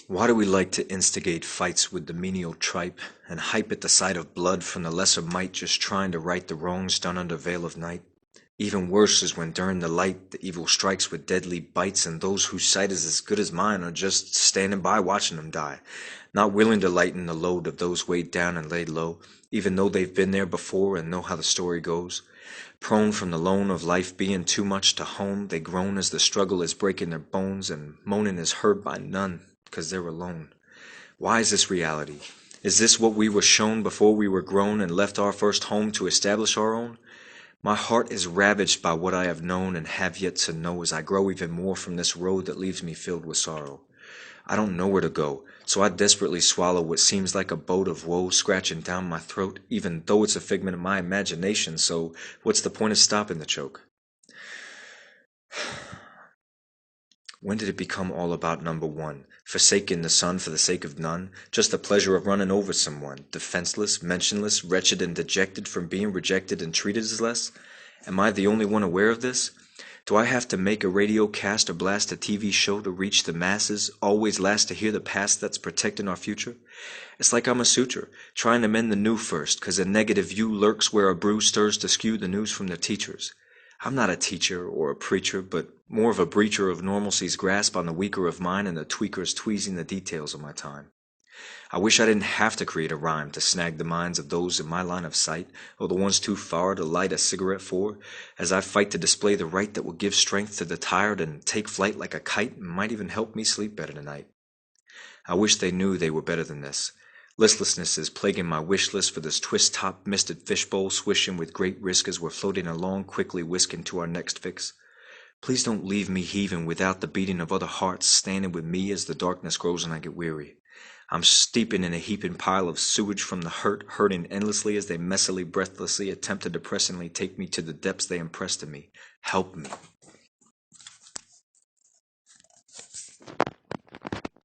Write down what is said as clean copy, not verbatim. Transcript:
Why do we like to instigate fights with the menial tripe, and hype at the sight of blood from the lesser might just trying to right the wrongs done under veil of night? Even worse is when during the light the evil strikes with deadly bites, and those whose sight is as good as mine are just standing by watching them die, not willing to lighten the load of those weighed down and laid low, even though they've been there before and know how the story goes. Prone from the loan of life being too much to hone, they groan as the struggle is breaking their bones, and moaning is heard by none, 'cause they're alone. Why is this reality? Is this what we were shown before we were grown and left our first home to establish our own? My heart is ravaged by what I have known and have yet to know as I grow even more from this road that leaves me filled with sorrow. I don't know where to go, so I desperately swallow what seems like a boat of woe scratching down my throat, even though it's a figment of my imagination, so what's the point of stopping the choke? When did it become all about number one, forsaking the sun for the sake of none, just the pleasure of running over someone, defenseless, mentionless, wretched and dejected from being rejected and treated as less? Am I the only one aware of this? Do I have to make a radio cast or blast a TV show to reach the masses, always last to hear the past that's protecting our future? It's like I'm a suture, trying to mend the new first, 'cause a negative view lurks where a bruise stirs to skew the news from the teachers. I'm not a teacher or a preacher, but more of a breacher of normalcy's grasp on the weaker of mine and the tweakers tweezing the details of my time. I wish I didn't have to create a rhyme to snag the minds of those in my line of sight, or the ones too far to light a cigarette for, as I fight to display the right that will give strength to the tired and take flight like a kite and might even help me sleep better tonight. I wish they knew they were better than this. Listlessness is plaguing my wish list for this twist-topped misted fishbowl swishing with great risk as we're floating along, quickly whisking to our next fix. Please don't leave me heaving without the beating of other hearts standing with me as the darkness grows and I get weary. I'm steeping in a heaping pile of sewage from the hurting endlessly as they messily, breathlessly attempt to depressingly take me to the depths they impressed in me. Help me.